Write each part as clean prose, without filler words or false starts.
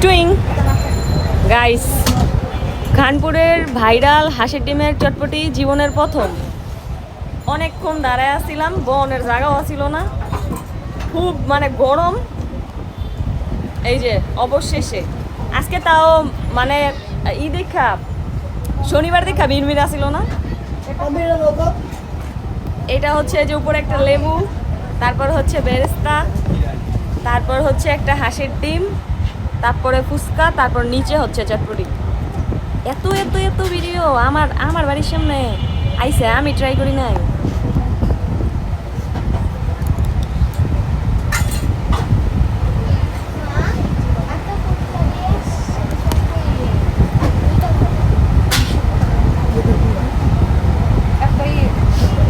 টুইং guys, খানপুরের viral হাঁসের ডিমের চটপটি জীবনের প্রথম। অনেকক্ষণ দাঁড়ায় আসছিলাম, বনের জায়গাও ছিল না, খুব মানে গরম। এই যে অবশেষে আজকে তাও মানে দেখা শনিবার দেখা ভিড় আসছিল না। এটা হচ্ছে যে উপরে একটা লেবু, তারপর হচ্ছে বেরেস্তা, তারপর হচ্ছে একটা হাঁসের ডিম, তারপরে ফুচকা, তারপর নিচে হচ্ছে চটপটি। এত এত এত ভিডিও আমার আমার বাড়ির সামনে আইসে, আমি ট্রাই করি নাই।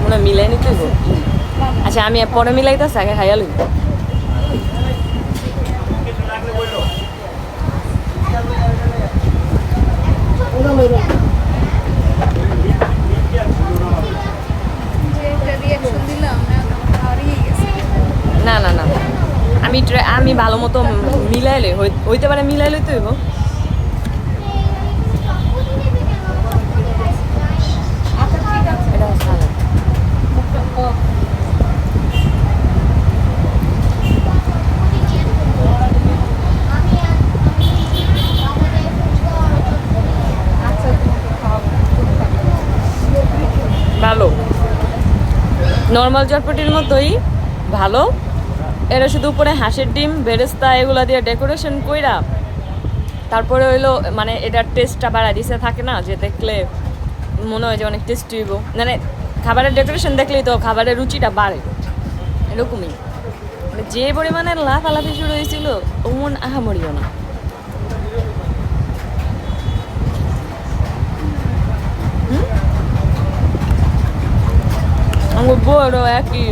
মনে মিলাই নিতে হইব। আচ্ছা আমি পরে মিলাইতেছি, আগে খাইয়া লই। না না না, আমি ভালো মতো মিলাইলে হইতে পারে, মিলাইলে তো হইব। ভালো, নর্মাল চটপটির মতোই ভালো। এরা শুধু উপরে হাঁসের ডিম বেরেস্তা এগুলো দিয়ে ডেকোরেশন কইরা তারপরে হইলো মানে এটার টেস্টটা বাড়াই দিছে। থাকে না যে দেখলে মনে হয় যে অনেক টেস্টি হইব, মানে খাবারের ডেকোরেশন দেখলেই তো খাবারের রুচিটা বাড়ে, এরকমই। মানে যে পরিমাণে লাফালাফি শুরু হয়েছিল ওমন আহামরিও না। আমার বড় একই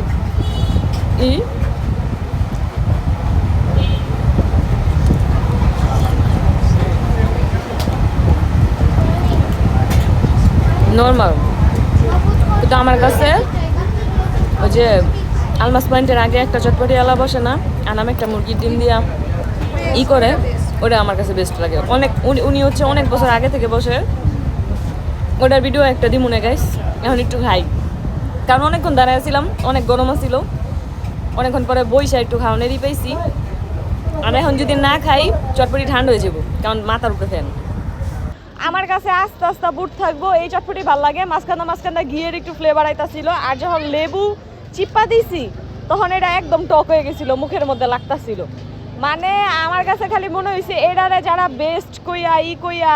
নর্মাল, কিন্তু আমার কাছে ওই যে আলমাস পয়েন্টের আগে একটা চটপটি আলা বসে না, আনাম একটা মুরগির ডিম দিয়া করে, ওটা আমার কাছে বেস্ট লাগে অনেক। উনি হচ্ছে অনেক বছর আগে থেকে বসে, ওটার ভিডিও একটা দি মনে গাইস। এখন একটু খাই, কারণ অনেকক্ষণ দাঁড়ায় ছিলাম, অনেক গরম ছিল, অনেকক্ষণ পরে বইসা একটু খাওয়ানোরই পাইছি। আর এখন যদি না খাই চটপটি ঠান্ডা হয়ে যাবো, কারণ মাথার উপরে ফ্যান। আমার কাছে আস্তে আস্তে বুট থাকবো, এই চটপটি ভালো লাগে। মাঝখানটা ঘিয়ের একটু ফ্লেভার আইতাছিল, আর যখন লেবু চিপা দিছি তখন এটা একদম টক হয়ে গেছিল, মুখের মধ্যে লাগতাছিল। মানে আমার কাছে খালি মনে হয়েছে এটারে যারা বেস্ট কইয়া কইয়া